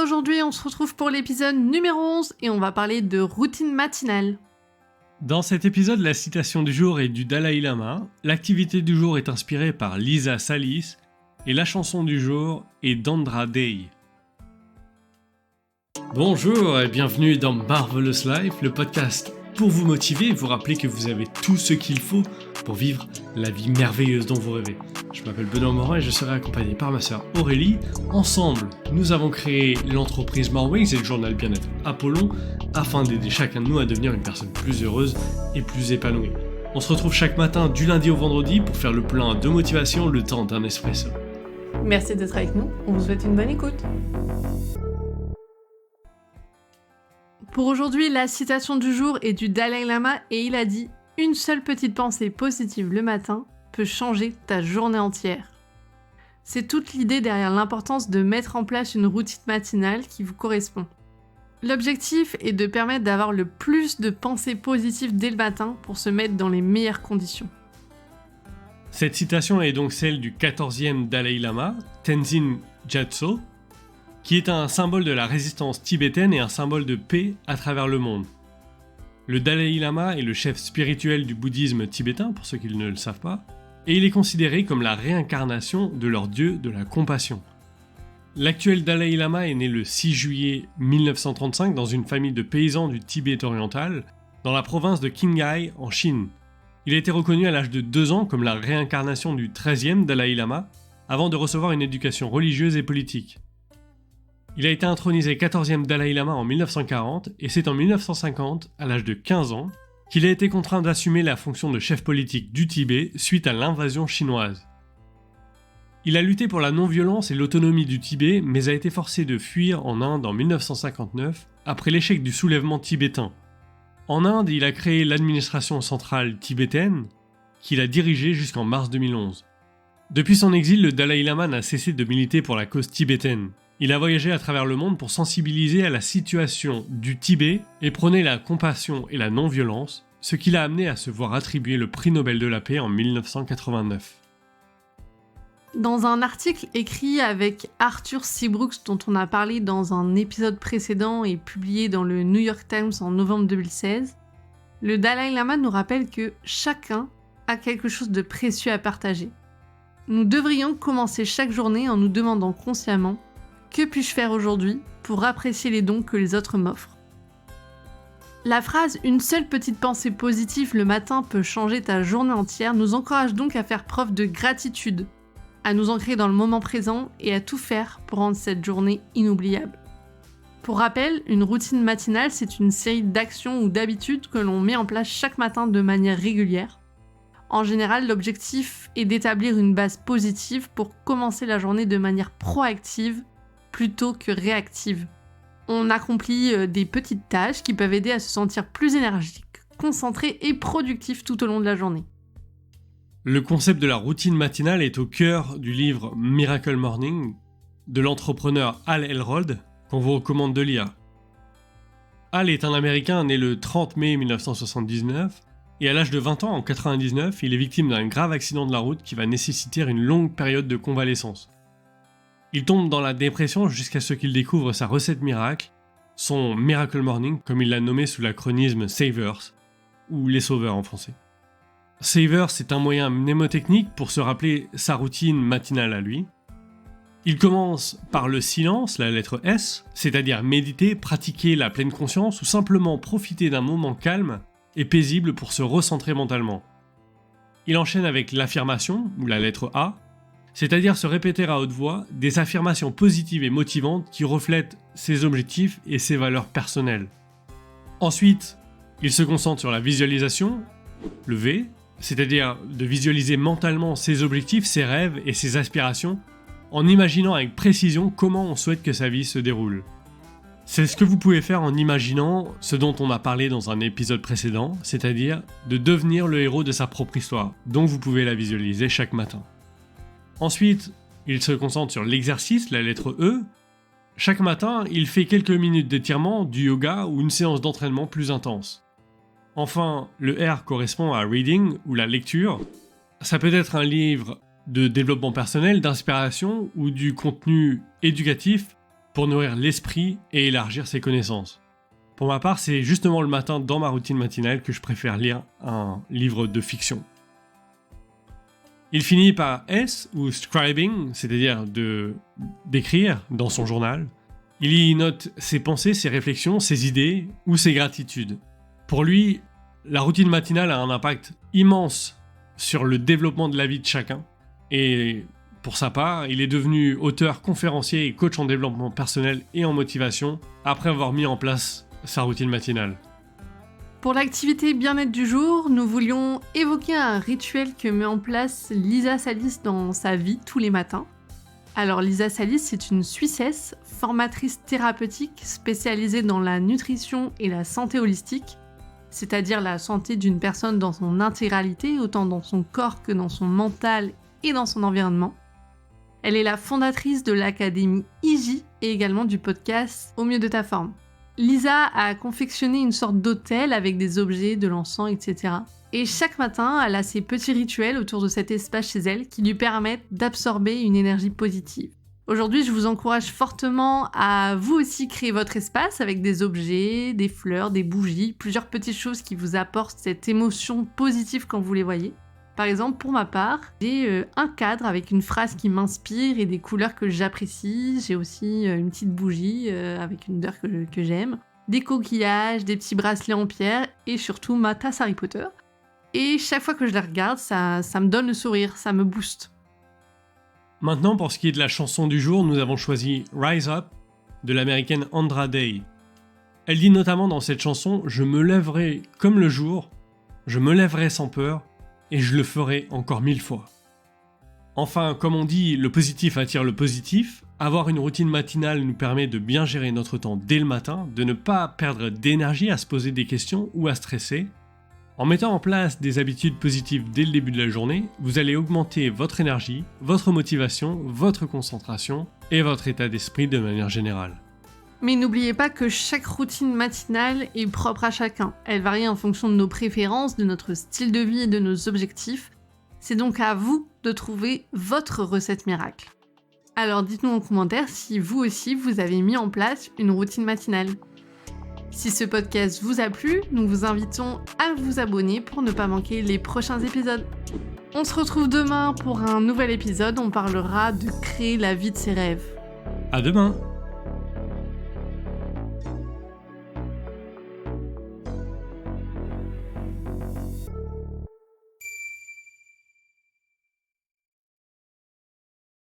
Aujourd'hui, on se retrouve pour l'épisode numéro 11 et on va parler de routine matinale. Dans cet épisode, la citation du jour est du Dalai Lama, l'activité du jour est inspirée par Lisa Salis et la chanson du jour est d'Andra Day. Bonjour et bienvenue dans Marvelous Life, le podcast pour vous motiver et vous rappeler que vous avez tout ce qu'il faut pour vivre la vie merveilleuse dont vous rêvez. Je m'appelle Benoît Morin et je serai accompagné par ma sœur Aurélie. Ensemble, nous avons créé l'entreprise Morewings et le journal bien-être Apollon afin d'aider chacun de nous à devenir une personne plus heureuse et plus épanouie. On se retrouve chaque matin du lundi au vendredi pour faire le plein de motivation le temps d'un espresso. Merci d'être avec nous, on vous souhaite une bonne écoute. Pour aujourd'hui, la citation du jour est du Dalai Lama et il a dit « Une seule petite pensée positive le matin peut changer ta journée entière ». C'est toute l'idée derrière l'importance de mettre en place une routine matinale qui vous correspond. L'objectif est de permettre d'avoir le plus de pensées positives dès le matin pour se mettre dans les meilleures conditions. Cette citation est donc celle du 14e Dalai Lama, Tenzin Gyatso, qui est un symbole de la résistance tibétaine et un symbole de paix à travers le monde. Le Dalai Lama est le chef spirituel du bouddhisme tibétain, pour ceux qui ne le savent pas, et il est considéré comme la réincarnation de leur dieu de la compassion. L'actuel Dalai Lama est né le 6 juillet 1935 dans une famille de paysans du Tibet oriental, dans la province de Qinghai en Chine. Il a été reconnu à l'âge de 2 ans comme la réincarnation du 13e Dalai Lama, avant de recevoir une éducation religieuse et politique. Il a été intronisé 14e Dalai Lama en 1940 et c'est en 1950, à l'âge de 15 ans, qu'il a été contraint d'assumer la fonction de chef politique du Tibet suite à l'invasion chinoise. Il a lutté pour la non-violence et l'autonomie du Tibet, mais a été forcé de fuir en Inde en 1959 après l'échec du soulèvement tibétain. En Inde, il a créé l'administration centrale tibétaine, qu'il a dirigée jusqu'en mars 2011. Depuis son exil, le Dalai Lama n'a cessé de militer pour la cause tibétaine. Il a voyagé à travers le monde pour sensibiliser à la situation du Tibet et prôner la compassion et la non-violence, ce qui l'a amené à se voir attribuer le prix Nobel de la paix en 1989. Dans un article écrit avec Arthur C. Brooks dont on a parlé dans un épisode précédent et publié dans le New York Times en novembre 2016, le Dalai Lama nous rappelle que chacun a quelque chose de précieux à partager. Nous devrions commencer chaque journée en nous demandant consciemment « Que puis-je faire aujourd'hui pour apprécier les dons que les autres m'offrent ?» La phrase « Une seule petite pensée positive le matin peut changer ta journée entière » nous encourage donc à faire preuve de gratitude, à nous ancrer dans le moment présent et à tout faire pour rendre cette journée inoubliable. Pour rappel, une routine matinale, c'est une série d'actions ou d'habitudes que l'on met en place chaque matin de manière régulière. En général, l'objectif est d'établir une base positive pour commencer la journée de manière proactive plutôt que réactive. On accomplit des petites tâches qui peuvent aider à se sentir plus énergique, concentré et productif tout au long de la journée. Le concept de la routine matinale est au cœur du livre Miracle Morning de l'entrepreneur Hal Elrod, qu'on vous recommande de lire. Hal est un Américain né le 30 mai 1979 et à l'âge de 20 ans, en 1999, il est victime d'un grave accident de la route qui va nécessiter une longue période de convalescence. Il tombe dans la dépression jusqu'à ce qu'il découvre sa recette miracle, son Miracle Morning, comme il l'a nommé sous l'acronyme Savers, ou les sauveurs en français. Savers, c'est un moyen mnémotechnique pour se rappeler sa routine matinale à lui. Il commence par le silence, la lettre S, c'est-à-dire méditer, pratiquer la pleine conscience ou simplement profiter d'un moment calme et paisible pour se recentrer mentalement. Il enchaîne avec l'affirmation, ou la lettre A, c'est-à-dire se répéter à haute voix des affirmations positives et motivantes qui reflètent ses objectifs et ses valeurs personnelles. Ensuite, il se concentre sur la visualisation, le V, c'est-à-dire de visualiser mentalement ses objectifs, ses rêves et ses aspirations, en imaginant avec précision comment on souhaite que sa vie se déroule. C'est ce que vous pouvez faire en imaginant ce dont on a parlé dans un épisode précédent, c'est-à-dire de devenir le héros de sa propre histoire, donc vous pouvez la visualiser chaque matin. Ensuite, il se concentre sur l'exercice, la lettre E. Chaque matin, il fait quelques minutes d'étirement, du yoga ou une séance d'entraînement plus intense. Enfin, le R correspond à reading ou la lecture. Ça peut être un livre de développement personnel, d'inspiration ou du contenu éducatif pour nourrir l'esprit et élargir ses connaissances. Pour ma part, c'est justement le matin dans ma routine matinale que je préfère lire un livre de fiction. Il finit par S, ou scribing, c'est-à-dire d'écrire dans son journal. Il y note ses pensées, ses réflexions, ses idées ou ses gratitudes. Pour lui, la routine matinale a un impact immense sur le développement de la vie de chacun. Et pour sa part, il est devenu auteur, conférencier et coach en développement personnel et en motivation après avoir mis en place sa routine matinale. Pour l'activité bien-être du jour, nous voulions évoquer un rituel que met en place Lisa Salis dans sa vie tous les matins. Alors Lisa Salis, c'est une Suissesse, formatrice thérapeutique spécialisée dans la nutrition et la santé holistique, c'est-à-dire la santé d'une personne dans son intégralité, autant dans son corps que dans son mental et dans son environnement. Elle est la fondatrice de l'académie IJ et également du podcast Au mieux de ta forme. Lisa a confectionné une sorte d'hôtel avec des objets, de l'encens, etc. Et chaque matin, elle a ses petits rituels autour de cet espace chez elle qui lui permettent d'absorber une énergie positive. Aujourd'hui, je vous encourage fortement à vous aussi créer votre espace avec des objets, des fleurs, des bougies, plusieurs petites choses qui vous apportent cette émotion positive quand vous les voyez. Par exemple, pour ma part, j'ai un cadre avec une phrase qui m'inspire et des couleurs que j'apprécie. J'ai aussi une petite bougie avec une odeur que j'aime. Des coquillages, des petits bracelets en pierre et surtout ma tasse Harry Potter. Et chaque fois que je la regarde, ça me donne le sourire, ça me booste. Maintenant, pour ce qui est de la chanson du jour, nous avons choisi Rise Up de l'américaine Andra Day. Elle dit notamment dans cette chanson « Je me lèverai comme le jour, je me lèverai sans peur, et je le ferai encore 1000 fois. » Enfin, comme on dit, le positif attire le positif. Avoir une routine matinale nous permet de bien gérer notre temps dès le matin, de ne pas perdre d'énergie à se poser des questions ou à stresser. En mettant en place des habitudes positives dès le début de la journée, vous allez augmenter votre énergie, votre motivation, votre concentration et votre état d'esprit de manière générale. Mais n'oubliez pas que chaque routine matinale est propre à chacun. Elle varie en fonction de nos préférences, de notre style de vie et de nos objectifs. C'est donc à vous de trouver votre recette miracle. Alors dites-nous en commentaire si vous aussi vous avez mis en place une routine matinale. Si ce podcast vous a plu, nous vous invitons à vous abonner pour ne pas manquer les prochains épisodes. On se retrouve demain pour un nouvel épisode, on parlera de créer la vie de ses rêves. À demain!